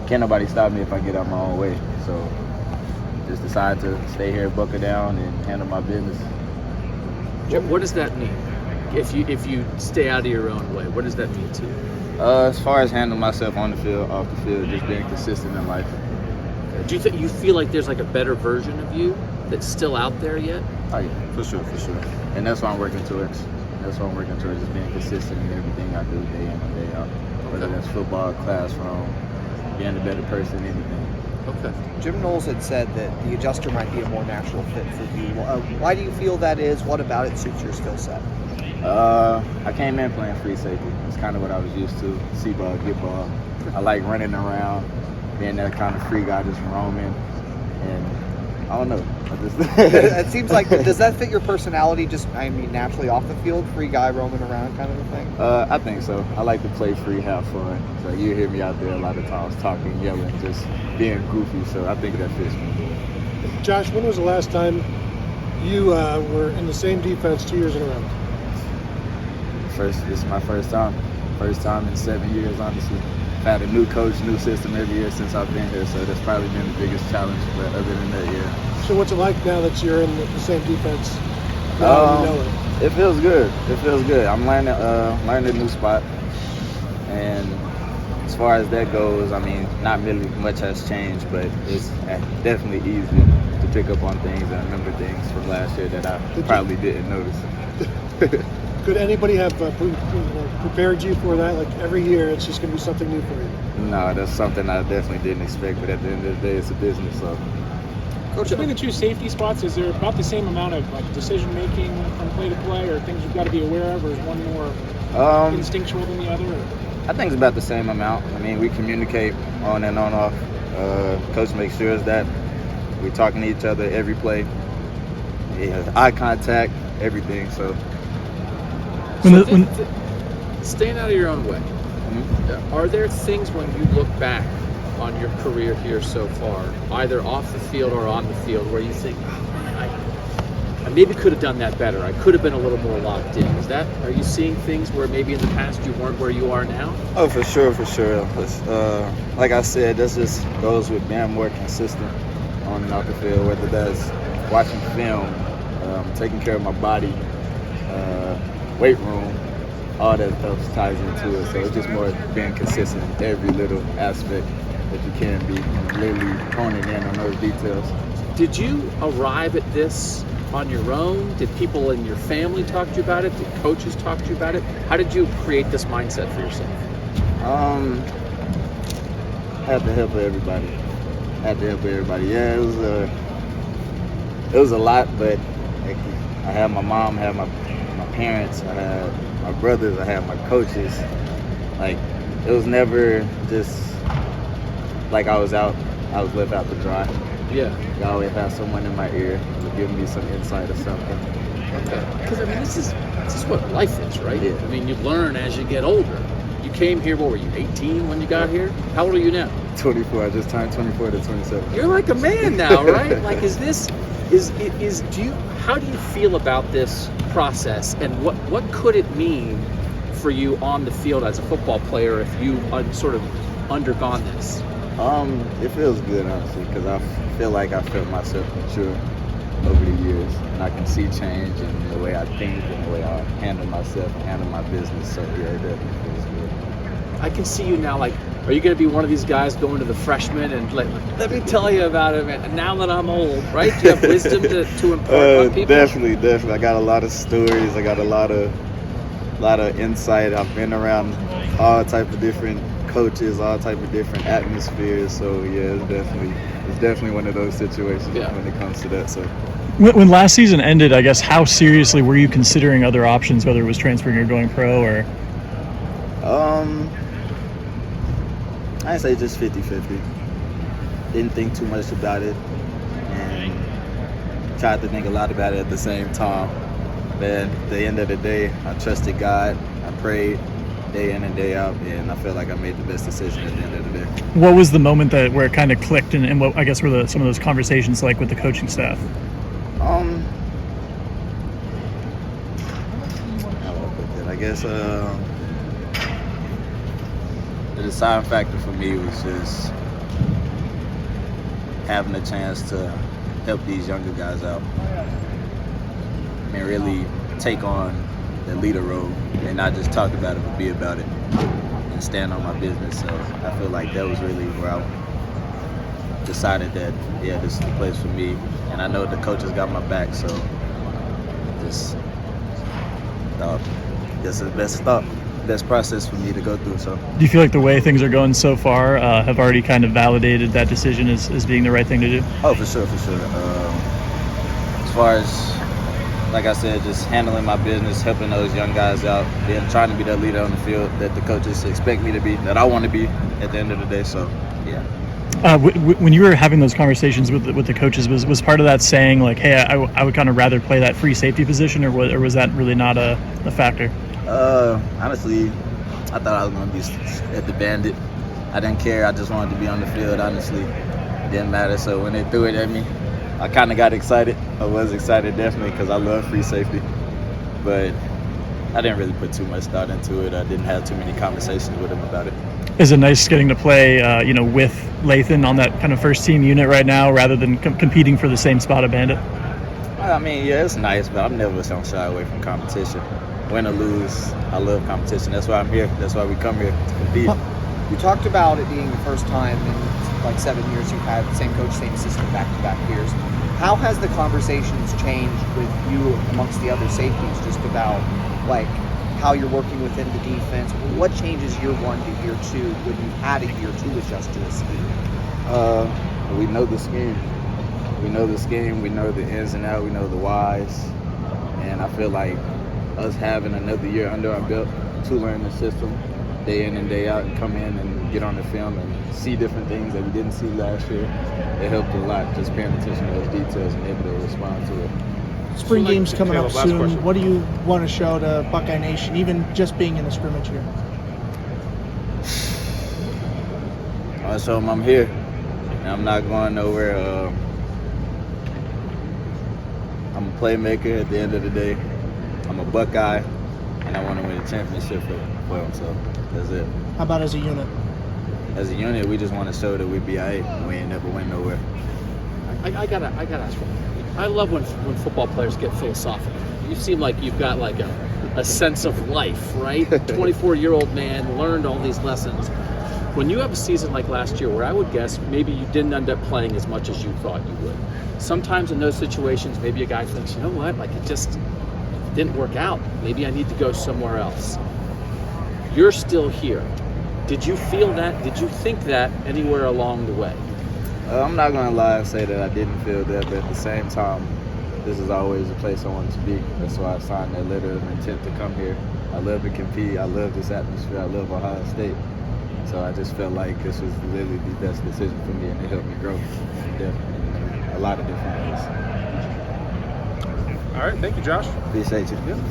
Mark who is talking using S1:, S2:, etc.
S1: can't nobody stop me if I get out my own way. So just decide to stay here, buckle down, and handle my business.
S2: What does that mean? If you stay out of your own way, what does that mean to you?
S1: As far as handling myself on the field, off the field, just being consistent in life.
S2: Do you feel like there's like a better version of you that's still out there yet?
S1: Oh yeah, for sure. And that's what I'm working towards. Just being consistent in everything I do, day in and day out. Whether that's football, classroom, being a better person, anything.
S2: Okay.
S3: Jim Knowles had said that the adjuster might be a more natural fit for you. Why do you feel that is? What about it suits your skill set?
S1: I came in playing free safety. It's kind of what I was used to. See ball, get ball. I like running around, being that kind of free guy, just roaming. And I don't know.
S3: It seems like, does that fit your personality? Just, naturally off the field, free guy roaming around kind of a thing?
S1: I think so. I like to play free, have fun. So you hear me out there a lot of times talking, yelling, just being goofy. So I think that fits me.
S4: Josh, when was the last time you were in the same defense 2 years in a row?
S1: This is my first time. First time in 7 years, honestly. I've had a new coach, new system every year since I've been here, so that's probably been the biggest challenge, but other than that, yeah.
S4: So what's it like now that you're in the same defense?
S1: It feels good. I'm learning a new spot, and as far as that goes, not really much has changed, but it's definitely easy to pick up on things and remember things from last year that I probably didn't notice.
S4: Could anybody have prepared you for that? Like every year, it's just going to be something new for you.
S1: No, that's something I definitely didn't expect, but at the end of the day, it's a business, so.
S5: Coach, between the two safety spots, is there about the same amount of decision making from play to play, or things you've got to be aware of, or is one more instinctual than the other? Or?
S1: I think it's about the same amount. We communicate on and on off. Coach makes sure that we're talking to each other every play. Eye contact, everything. So.
S2: Staying out of your own way.
S1: Mm-hmm.
S2: Are there things when you look back on your career here so far, either off the field or on the field, where you think, oh man, I maybe could have done that better. I could have been a little more locked in. Are you seeing things where maybe in the past you weren't where you are now?
S1: Oh, for sure. Like I said, this just goes with being more consistent on and off the field, whether that's watching film, taking care of my body, weight room, all that stuff ties into it. So it's just more being consistent in every little aspect that you can be, and literally honing in on those details.
S2: Did you arrive at this on your own? Did people in your family talk to you about it? Did coaches talk to you about it? How did you create this mindset for yourself?
S1: Had the help of everybody. Yeah, it was a lot, but I had my mom, I had my parents, I had my brothers, I had my coaches. Like, it was never just like I was left out to dry.
S2: Yeah.
S1: I always had someone in my ear to give me some insight or something.
S2: Okay. Because this is what life is, right?
S1: Yeah.
S2: You learn as you get older. You came here, what were you, 18 when you got here? How old are you now?
S1: 24. I just turned 24 to 27.
S2: You're like a man now, right? Like, how do you feel about this process, and what could it mean for you on the field as a football player if you sort of undergone this?
S1: It feels good, honestly, because I feel like I felt myself mature over the years, and I can see change in the way I think and the way I handle myself and handle my business. So yeah, it definitely feels good.
S2: I can see you now. Like, are you going to be one of these guys going to the freshmen and like, let me tell you about it, man? Now that I'm old, right? Do you have wisdom to impart on people?
S1: Definitely. I got a lot of stories. I got a lot of insight. I've been around all type of different coaches, all type of different atmospheres. So yeah, it's definitely one of those situations when it comes to that. So
S6: when last season ended, I guess, how seriously were you considering other options, whether it was transferring or going pro, or?
S1: I'd say just 50-50. Didn't think too much about it, and tried to think a lot about it at the same time. But at the end of the day, I trusted God. I prayed day in and day out, and I felt like I made the best decision at the end of the day.
S6: What was the moment where it kind of clicked, and what, I guess, were some of those conversations like with the coaching staff?
S1: I guess the deciding factor for me was just having a chance to help these younger guys out and really take on the leader role and not just talk about it but be about it and stand on my business. So I feel like that was really where I decided that, yeah, this is the place for me. And I know the coaches got my back, so just thought this is the best process for me to go through. So
S6: Do you feel like the way things are going so far have already kind of validated that decision as being the right thing to do?
S1: oh, for sure. As far as, like I said, just handling my business, helping those young guys out, then trying to be that leader on the field that the coaches expect me to be, that I want to be at the end of the day. So yeah.
S6: When you were having those conversations with the coaches, was part of that saying like, hey, I would kind of rather play that free safety position, or was that really not a factor?
S1: Honestly, I thought I was going to be at the Bandit. I didn't care. I just wanted to be on the field, honestly. It didn't matter. So when they threw it at me, I kind of got excited. I was excited, definitely, because I love free safety. But I didn't really put too much thought into it. I didn't have too many conversations with him about it.
S6: Is it nice getting to play, with Lathan on that kind of first team unit right now, rather than competing for the same spot at Bandit?
S1: I mean, yeah, it's nice, but I'm never going to shy away from competition. Win or lose, I love competition. That's why I'm here. That's why we come here to compete.
S3: You talked about it being the first time in like 7 years you've had the same coach, same assistant back-to-back years. How has the conversations changed with you amongst the other safeties just about like how you're working within the defense? What changes year one to year two when you've had a year to adjust to the scheme?
S1: We know the scheme. We know the scheme. We know the ins and outs. We know the whys. And I feel like us having another year under our belt to learn the system day in and day out and come in and get on the film and see different things that we didn't see last year, it helped a lot, just paying attention to those details and able to respond to it.
S7: Spring
S2: So, like,
S7: game's coming
S2: Caleb,
S7: up
S2: last
S7: soon.
S2: question.
S7: What do you want to show to Buckeye Nation, even just being in the scrimmage here?
S1: I want to show them I'm here and I'm not going nowhere. I'm a playmaker at the end of the day. I'm a Buckeye, and I want to win a championship for them, so that's it.
S7: How about as a unit?
S1: As a unit, we just want to show that we be all right. We ain't never went nowhere.
S2: I gotta ask one. I love when football players get philosophical. You seem like you've got like a sense of life, right? 24-year-old man learned all these lessons. When you have a season like last year, where I would guess maybe you didn't end up playing as much as you thought you would. Sometimes in those situations, maybe a guy thinks, you know what, like it just didn't work out. Maybe I need to go somewhere else. You're still here. Did you feel that? Did you think that anywhere along the way?
S1: I'm not going to lie and say that I didn't feel that, but at the same time, this is always the place I wanted to be. That's why I signed that letter of intent to come here. I love to compete. I love this atmosphere. I love Ohio State. So I just felt like this was literally the best decision for me, and it helped me grow in a lot of different ways.
S8: All right, thank you, Josh.
S1: Appreciate you.